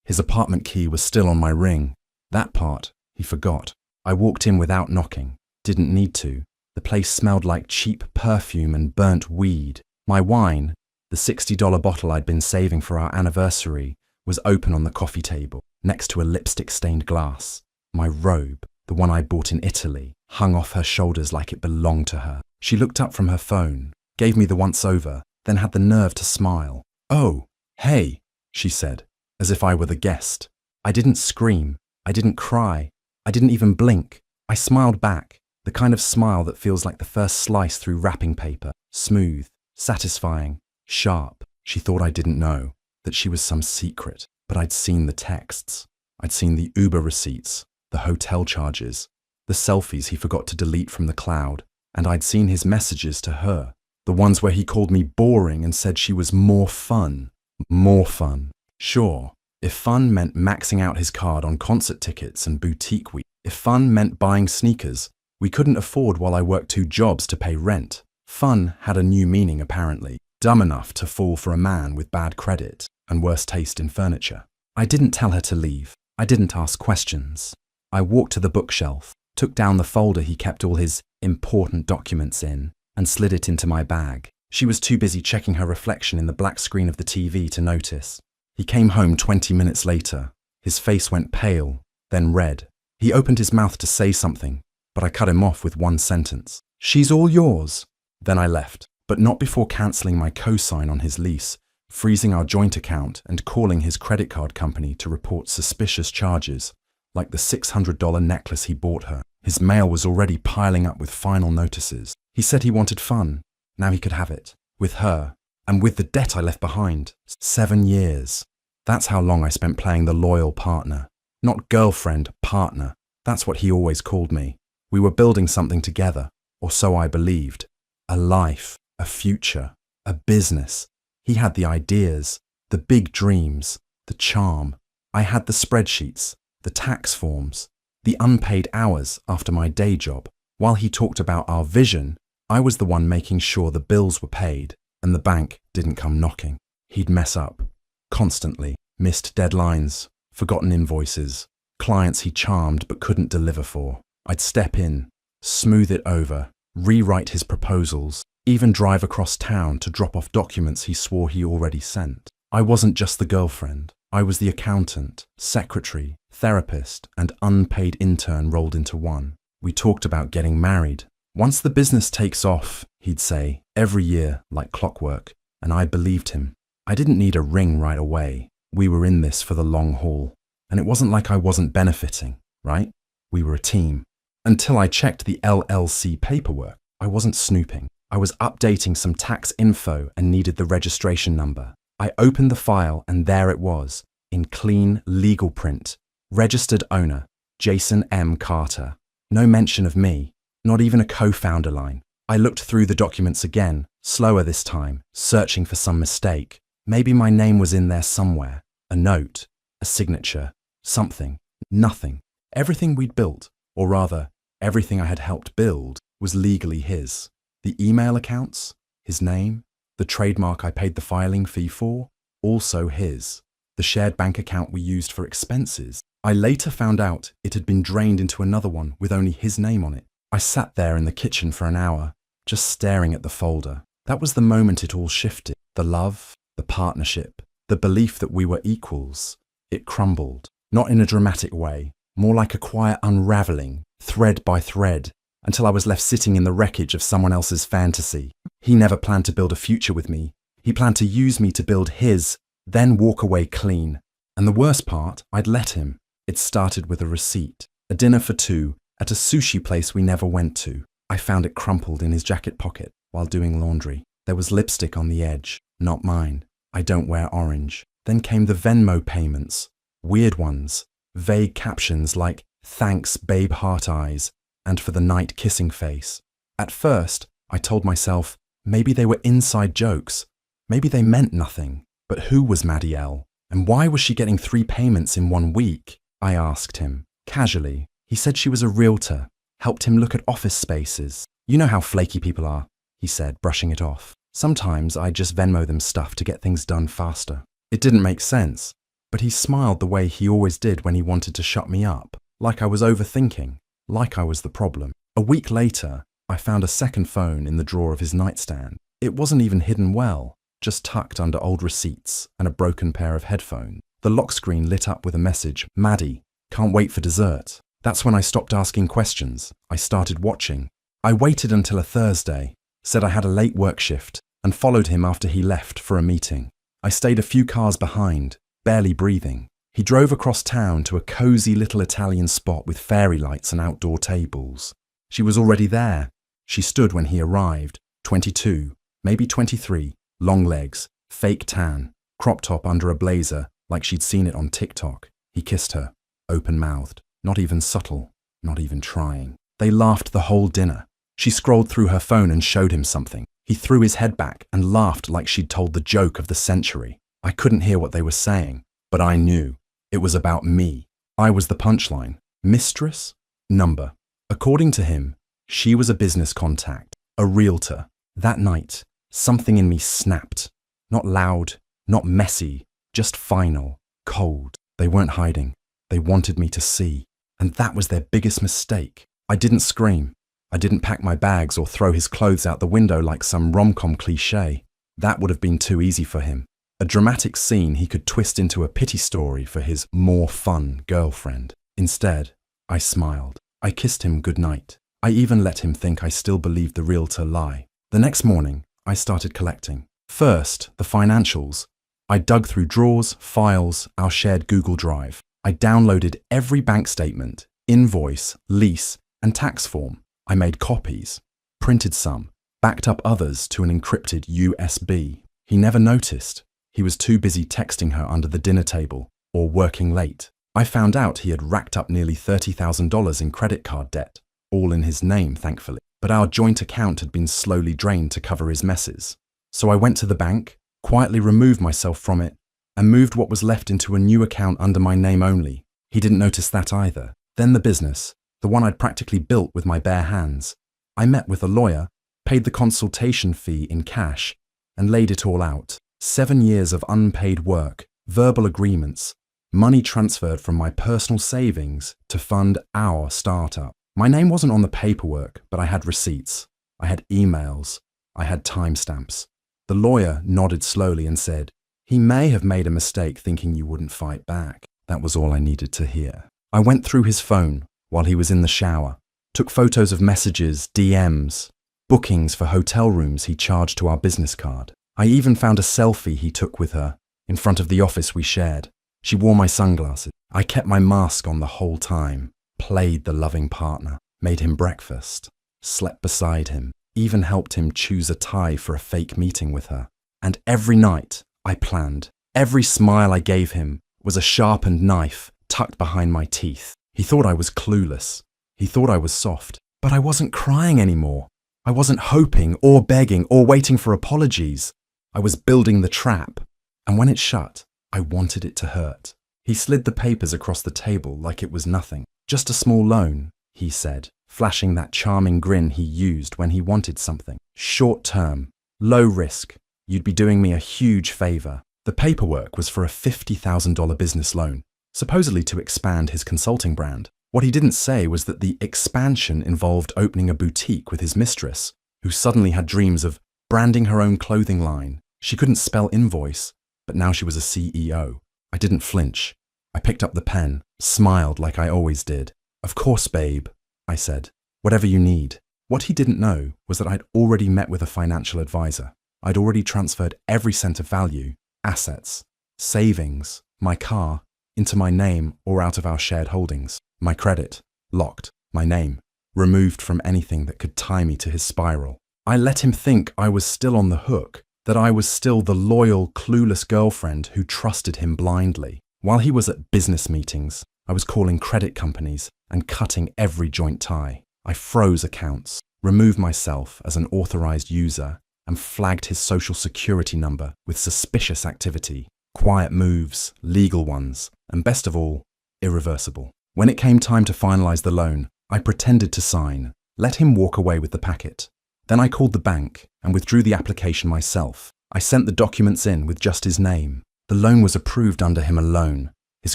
His apartment key was still on my ring. That part, he forgot. I walked in without knocking. Didn't need to. The place smelled like cheap perfume and burnt weed. My wine, the $60 bottle I'd been saving for our anniversary, was open on the coffee table, next to a lipstick-stained glass. My robe, the one I bought in Italy, hung off her shoulders like it belonged to her. She looked up from her phone, gave me the once-over, then had the nerve to smile. "Oh, hey," she said, as if I were the guest. I didn't scream. I didn't cry. I didn't even blink. I smiled back, the kind of smile that feels like the first slice through wrapping paper. Smooth, satisfying, sharp. She thought I didn't know, that she was some secret, but I'd seen the texts. I'd seen the Uber receipts, the hotel charges, the selfies he forgot to delete from the cloud, and I'd seen his messages to her, the ones where he called me boring and said she was more fun. More fun. Sure, if fun meant maxing out his card on concert tickets and boutique week, if fun meant buying sneakers we couldn't afford while I worked 2 jobs to pay rent, fun had a new meaning apparently, dumb enough to fall for a man with bad credit and worse taste in furniture. I didn't tell her to leave. I didn't ask questions. I walked to the bookshelf, took down the folder he kept all his important documents in, and slid it into my bag. She was too busy checking her reflection in the black screen of the TV to notice. He came home 20 minutes later. His face went pale, then red. He opened his mouth to say something, but I cut him off with one sentence. "She's all yours." Then I left, but not before cancelling my cosign on his lease, freezing our joint account and calling his credit card company to report suspicious charges, like the $600 necklace he bought her. His mail was already piling up with final notices. He said he wanted fun. Now he could have it. With her. And with the debt I left behind. 7 years. That's how long I spent playing the loyal partner. Not girlfriend, partner. That's what he always called me. We were building something together, or so I believed. A life, a future, a business. He had the ideas, the big dreams, the charm. I had the spreadsheets, the tax forms, the unpaid hours after my day job. While he talked about our vision, I was the one making sure the bills were paid and the bank didn't come knocking. He'd mess up. Constantly. Missed deadlines, forgotten invoices, clients he charmed but couldn't deliver for. I'd step in, smooth it over, rewrite his proposals, even drive across town to drop off documents he swore he already sent. I wasn't just the girlfriend. I was the accountant, secretary, therapist, and unpaid intern rolled into one. We talked about getting married. Once the business takes off, he'd say, every year, like clockwork, and I believed him. I didn't need a ring right away. We were in this for the long haul, and it wasn't like I wasn't benefiting, right? We were a team. Until I checked the LLC paperwork, I wasn't snooping. I was updating some tax info and needed the registration number. I opened the file and there it was, in clean legal print. Registered owner, Jason M. Carter. No mention of me, not even a co-founder line. I looked through the documents again, slower this time, searching for some mistake. Maybe my name was in there somewhere. A note, a signature, something, nothing. Everything we'd built, or rather, everything I had helped build, was legally his. The email accounts, his name, the trademark I paid the filing fee for, also his. The shared bank account we used for expenses. I later found out it had been drained into another one with only his name on it. I sat there in the kitchen for an hour, just staring at the folder. That was the moment it all shifted. The love, the partnership, the belief that we were equals. It crumbled, not in a dramatic way, more like a quiet unraveling, thread by thread, until I was left sitting in the wreckage of someone else's fantasy. He never planned to build a future with me. He planned to use me to build his, then walk away clean. And the worst part, I'd let him. It started with a receipt, a dinner for 2, at a sushi place we never went to. I found it crumpled in his jacket pocket while doing laundry. There was lipstick on the edge, not mine. I don't wear orange. Then came the Venmo payments, weird ones, vague captions like, "Thanks, babe heart eyes," and "for the night kissing face." At first, I told myself, maybe they were inside jokes. Maybe they meant nothing. But who was Maddie L? And why was she getting 3 payments in 1 week? I asked him, casually. He said she was a realtor, helped him look at office spaces. "You know how flaky people are," he said, brushing it off. "Sometimes I just Venmo them stuff to get things done faster." It didn't make sense, but he smiled the way he always did when he wanted to shut me up, like I was overthinking, like I was the problem. A week later, I found a second phone in the drawer of his nightstand. It wasn't even hidden well, just tucked under old receipts and a broken pair of headphones. The lock screen lit up with a message, "Maddie, can't wait for dessert." That's when I stopped asking questions. I started watching. I waited until a Thursday, said I had a late work shift, and followed him after he left for a meeting. I stayed a few cars behind, barely breathing. He drove across town to a cozy little Italian spot with fairy lights and outdoor tables. She was already there. She stood when he arrived, 22, maybe 23, long legs, fake tan, crop top under a blazer like she'd seen it on TikTok. He kissed her, open-mouthed, not even subtle, not even trying. They laughed the whole dinner. She scrolled through her phone and showed him something. He threw his head back and laughed like she'd told the joke of the century. I couldn't hear what they were saying, but I knew. It was about me. I was the punchline. Mistress? Number. According to him, she was a business contact, a realtor. That night, something in me snapped. Not loud, not messy, just final, cold. They weren't hiding. They wanted me to see. And that was their biggest mistake. I didn't scream. I didn't pack my bags or throw his clothes out the window like some rom-com cliché. That would have been too easy for him. A dramatic scene he could twist into a pity story for his more fun girlfriend. Instead, I smiled. I kissed him goodnight. I even let him think I still believed the realtor lie. The next morning, I started collecting. First, the financials. I dug through drawers, files, our shared Google Drive. I downloaded every bank statement, invoice, lease, and tax form. I made copies, printed some, backed up others to an encrypted USB. He never noticed. He was too busy texting her under the dinner table or working late. I found out he had racked up nearly $30,000 in credit card debt, all in his name, thankfully. But our joint account had been slowly drained to cover his messes. So I went to the bank, quietly removed myself from it, and moved what was left into a new account under my name only. He didn't notice that either. Then the business, the one I'd practically built with my bare hands. I met with a lawyer, paid the consultation fee in cash, and laid it all out. 7 years of unpaid work, verbal agreements, money transferred from my personal savings to fund our startup. My name wasn't on the paperwork, but I had receipts. I had emails. I had timestamps. The lawyer nodded slowly and said, "He may have made a mistake thinking you wouldn't fight back." That was all I needed to hear. I went through his phone while he was in the shower, took photos of messages, DMs, bookings for hotel rooms he charged to our business card. I even found a selfie he took with her in front of the office we shared. She wore my sunglasses. I kept my mask on the whole time, played the loving partner, made him breakfast, slept beside him, even helped him choose a tie for a fake meeting with her. And every night I planned. Every smile I gave him was a sharpened knife tucked behind my teeth. He thought I was clueless. He thought I was soft. But I wasn't crying anymore. I wasn't hoping or begging or waiting for apologies. I was building the trap. And when it shut, I wanted it to hurt. He slid the papers across the table like it was nothing. "Just a small loan," he said, flashing that charming grin he used when he wanted something. "Short term, low risk. You'd be doing me a huge favor." The paperwork was for a $50,000 business loan, supposedly to expand his consulting brand. What he didn't say was that the expansion involved opening a boutique with his mistress, who suddenly had dreams of branding her own clothing line. She couldn't spell invoice, but now she was a CEO. I didn't flinch. I picked up the pen, smiled like I always did. "Of course, babe," I said. "Whatever you need." What he didn't know was that I'd already met with a financial advisor. I'd already transferred every cent of value, assets, savings, my car, into my name or out of our shared holdings. My credit, locked. My name, removed from anything that could tie me to his spiral. I let him think I was still on the hook, that I was still the loyal, clueless girlfriend who trusted him blindly. While he was at business meetings, I was calling credit companies and cutting every joint tie. I froze accounts, removed myself as an authorized user, and flagged his social security number with suspicious activity. Quiet moves, legal ones, and best of all, irreversible. When it came time to finalize the loan, I pretended to sign, let him walk away with the packet. Then I called the bank and withdrew the application myself. I sent the documents in with just his name. The loan was approved under him alone. His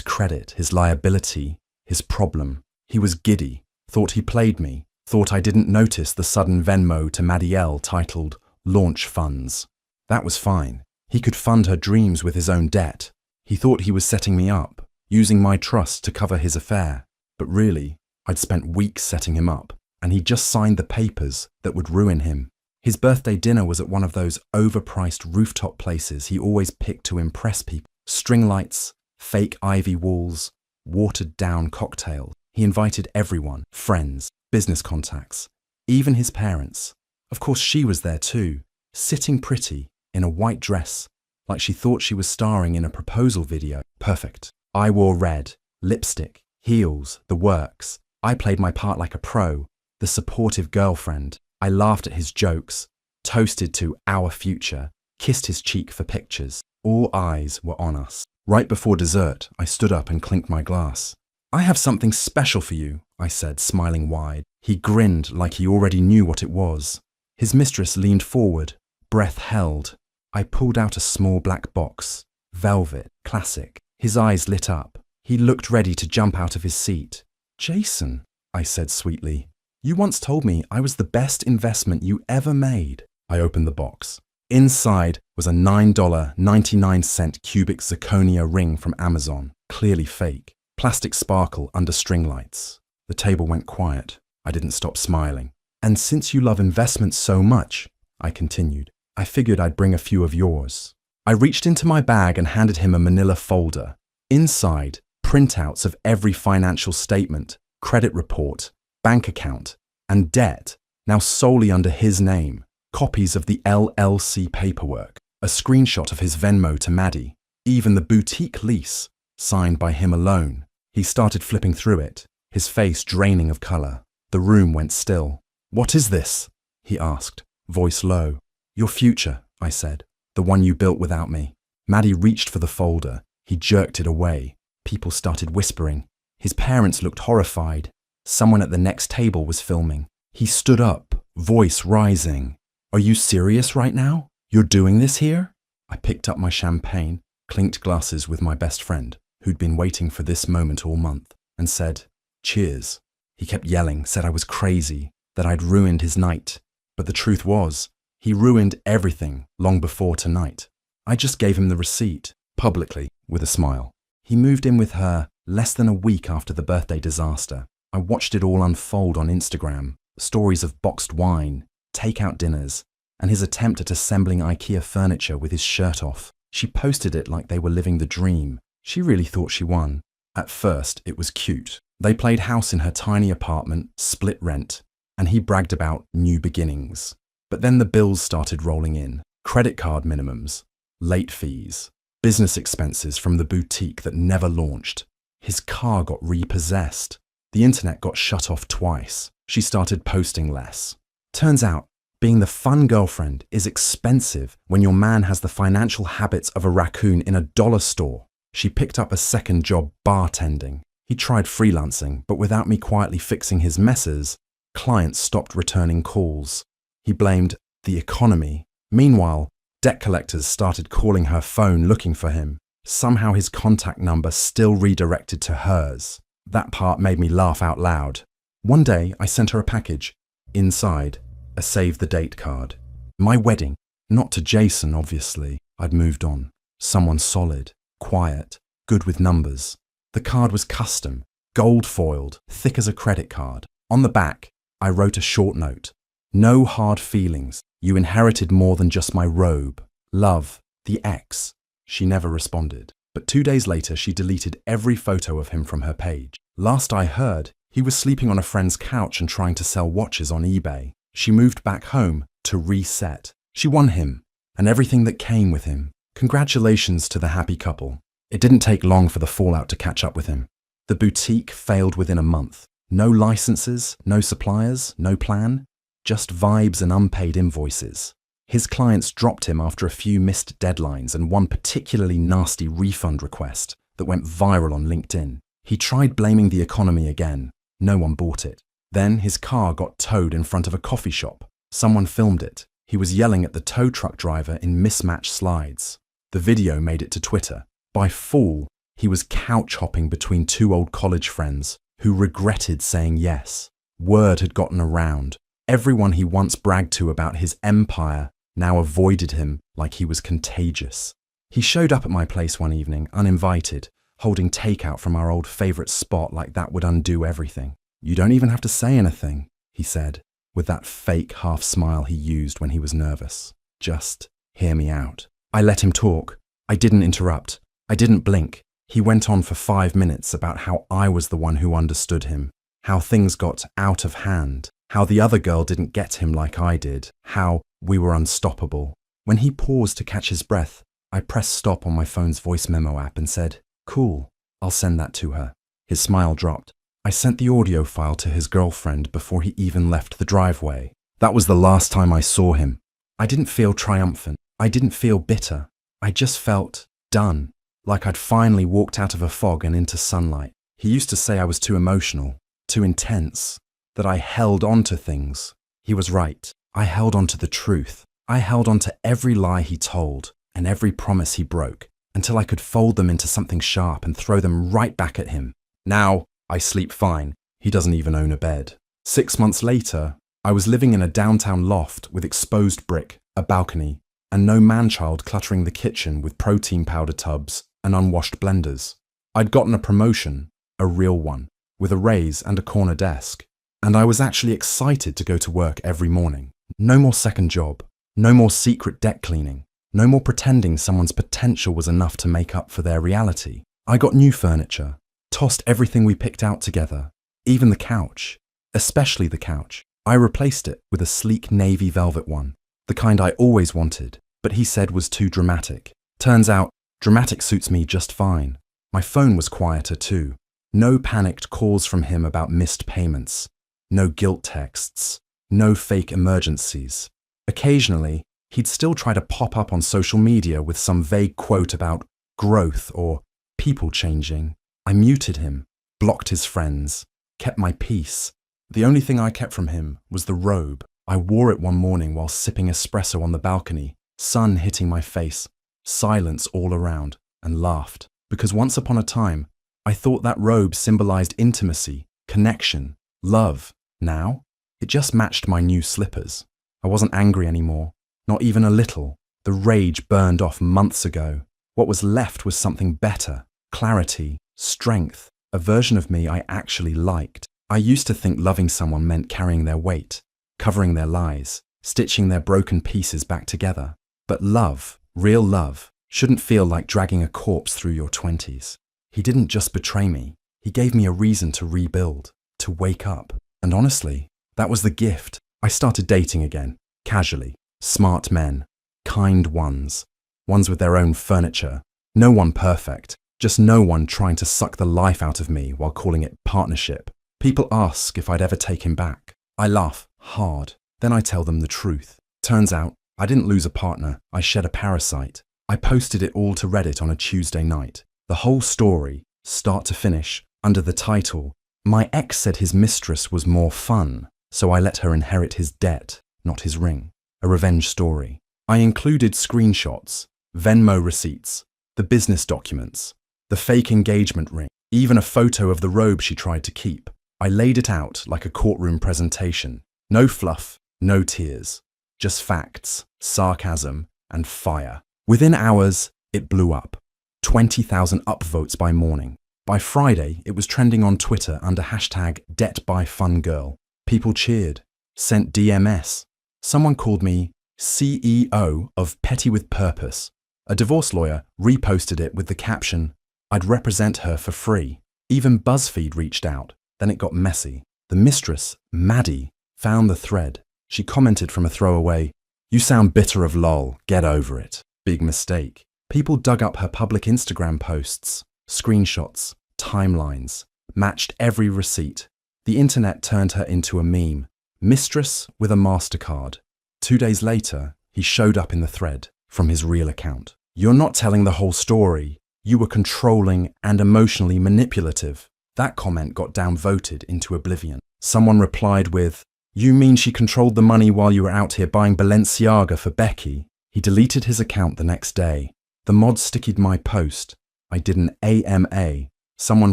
credit, his liability, his problem. He was giddy, thought he played me, thought I didn't notice the sudden Venmo to Maddie L titled Launch Funds. That was fine. He could fund her dreams with his own debt. He thought he was setting me up, using my trust to cover his affair. But really, I'd spent weeks setting him up, and he'd just signed the papers that would ruin him. His birthday dinner was at one of those overpriced rooftop places he always picked to impress people. String lights, fake ivy walls, watered-down cocktails. He invited everyone, friends, business contacts, even his parents. Of course, she was there too, sitting pretty, in a white dress, like she thought she was starring in a proposal video. Perfect. I wore red, lipstick, heels, the works. I played my part like a pro, the supportive girlfriend. I laughed at his jokes, toasted to our future, kissed his cheek for pictures. All eyes were on us. Right before dessert, I stood up and clinked my glass. "I have something special for you," I said, smiling wide. He grinned like he already knew what it was. His mistress leaned forward, breath held. I pulled out a small black box, velvet, classic. His eyes lit up. He looked ready to jump out of his seat. "Jason," I said sweetly, "you once told me I was the best investment you ever made." I opened the box. Inside was a $9.99 cubic zirconia ring from Amazon, clearly fake. Plastic sparkle under string lights. The table went quiet. I didn't stop smiling. "And since you love investments so much," I continued, "I figured I'd bring a few of yours." I reached into my bag and handed him a manila folder. Inside, printouts of every financial statement, credit report, bank account, and debt, now solely under his name. Copies of the LLC paperwork, a screenshot of his Venmo to Maddie, even the boutique lease, signed by him alone. He started flipping through it, his face draining of color. The room went still. "What is this?" he asked, voice low. "Your future," I said, "the one you built without me." Maddie reached for the folder. He jerked it away. People started whispering. His parents looked horrified. Someone at the next table was filming. He stood up, voice rising. "Are you serious right now? You're doing this here?" I picked up my champagne, clinked glasses with my best friend, who'd been waiting for this moment all month, and said, "Cheers." He kept yelling, said I was crazy, that I'd ruined his night. But the truth was, he ruined everything long before tonight. I just gave him the receipt, publicly, with a smile. He moved in with her less than a week after the birthday disaster. I watched it all unfold on Instagram, stories of boxed wine, takeout dinners, and his attempt at assembling IKEA furniture with his shirt off. She posted it like they were living the dream. She really thought she won. At first, it was cute. They played house in her tiny apartment, split rent, and he bragged about new beginnings. But then the bills started rolling in. Credit card minimums, late fees, business expenses from the boutique that never launched. His car got repossessed. The internet got shut off twice. She started posting less. Turns out, being the fun girlfriend is expensive when your man has the financial habits of a raccoon in a dollar store. She picked up a second job bartending. He tried freelancing, but without me quietly fixing his messes, clients stopped returning calls. He blamed the economy. Meanwhile, debt collectors started calling her phone looking for him. Somehow his contact number still redirected to hers. That part made me laugh out loud. One day, I sent her a package. Inside, a save the date card. My wedding. Not to Jason, obviously. I'd moved on. Someone solid, quiet, good with numbers. The card was custom, gold foiled, thick as a credit card. On the back, I wrote a short note. "No hard feelings. You inherited more than just my robe. Love, the ex." She never responded. But 2 days later, she deleted every photo of him from her page. Last I heard, he was sleeping on a friend's couch and trying to sell watches on eBay. She moved back home to reset. She won him, and everything that came with him. Congratulations to the happy couple. It didn't take long for the fallout to catch up with him. The boutique failed within a month. No licenses, no suppliers, no plan, just vibes and unpaid invoices. His clients dropped him after a few missed deadlines and one particularly nasty refund request that went viral on LinkedIn. He tried blaming the economy again. No one bought it. Then his car got towed in front of a coffee shop. Someone filmed it. He was yelling at the tow truck driver in mismatched slides. The video made it to Twitter. By fall, he was couch hopping between two old college friends who regretted saying yes. Word had gotten around. Everyone he once bragged to about his empire now avoided him like he was contagious. He showed up at my place one evening, uninvited, holding takeout from our old favourite spot like that would undo everything. "You don't even have to say anything," he said, with that fake half smile he used when he was nervous. "Just hear me out." I let him talk. I didn't interrupt. I didn't blink. He went on for 5 minutes about how I was the one who understood him, how things got out of hand, how the other girl didn't get him like I did, how we were unstoppable. When he paused to catch his breath, I pressed stop on my phone's voice memo app and said, "Cool, I'll send that to her." His smile dropped. I sent the audio file to his girlfriend before he even left the driveway. That was the last time I saw him. I didn't feel triumphant. I didn't feel bitter. I just felt done, like I'd finally walked out of a fog and into sunlight. He used to say I was too emotional, too intense, that I held on to things. He was right. I held on to the truth. I held on to every lie he told and every promise he broke until I could fold them into something sharp and throw them right back at him. Now, I sleep fine. He doesn't even own a bed. 6 months later, I was living in a downtown loft with exposed brick, a balcony, and no man-child cluttering the kitchen with protein powder tubs and unwashed blenders. I'd gotten a promotion, a real one, with a raise and a corner desk, and I was actually excited to go to work every morning. No more second job, no more secret deck cleaning, no more pretending someone's potential was enough to make up for their reality. I got new furniture, tossed everything we picked out together, even the couch, especially the couch. I replaced it with a sleek navy velvet one, the kind I always wanted, but he said was too dramatic. Turns out, dramatic suits me just fine. My phone was quieter too. No panicked calls from him about missed payments. No guilt texts. No fake emergencies. Occasionally, he'd still try to pop up on social media with some vague quote about growth or people changing. I muted him, blocked his friends, kept my peace. The only thing I kept from him was the robe. I wore it one morning while sipping espresso on the balcony, sun hitting my face, silence all around, and laughed. Because once upon a time, I thought that robe symbolized intimacy, connection, love. Now, it just matched my new slippers. I wasn't angry anymore, not even a little. The rage burned off months ago. What was left was something better, clarity, strength, a version of me I actually liked. I used to think loving someone meant carrying their weight, covering their lies, stitching their broken pieces back together. But love, real love, shouldn't feel like dragging a corpse through your 20s. He didn't just betray me. He gave me a reason to rebuild, to wake up. And honestly, that was the gift. I started dating again, casually. Smart men, kind ones, ones with their own furniture. No one perfect, just no one trying to suck the life out of me while calling it partnership. People ask if I'd ever take him back. I laugh hard. Then I tell them the truth. Turns out, I didn't lose a partner. I shed a parasite. I posted it all to Reddit on a Tuesday night. The whole story, start to finish, under the title, "My ex said his mistress was more fun, so I let her inherit his debt, not his ring." A revenge story. I included screenshots, Venmo receipts, the business documents, the fake engagement ring, even a photo of the robe she tried to keep. I laid it out like a courtroom presentation. No fluff, no tears. Just facts, sarcasm, and fire. Within hours, it blew up. 20,000 upvotes by morning. By Friday, it was trending on Twitter under hashtag #DebtByFunGirl. People cheered, sent DMS. Someone called me CEO of Petty with Purpose. A divorce lawyer reposted it with the caption, "I'd represent her for free." Even BuzzFeed reached out. Then it got messy. The mistress, Maddie, found the thread. She commented from a throwaway, "You sound bitter of lol, get over it." Big mistake. People dug up her public Instagram posts, screenshots, timelines, matched every receipt. The internet turned her into a meme. Mistress with a MasterCard. 2 days later, he showed up in the thread from his real account. "You're not telling the whole story. You were controlling and emotionally manipulative." That comment got downvoted into oblivion. Someone replied with, "You mean she controlled the money while you were out here buying Balenciaga for Becky?" He deleted his account the next day. The mod stickied my post. I did an AMA. Someone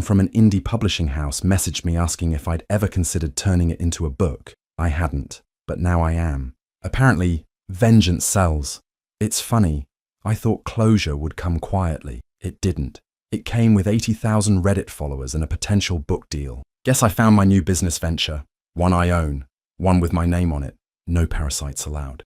from an indie publishing house messaged me asking if I'd ever considered turning it into a book. I hadn't, but now I am. Apparently, vengeance sells. It's funny. I thought closure would come quietly. It didn't. It came with 80,000 Reddit followers and a potential book deal. Guess I found my new business venture. One I own. One with my name on it. No parasites allowed.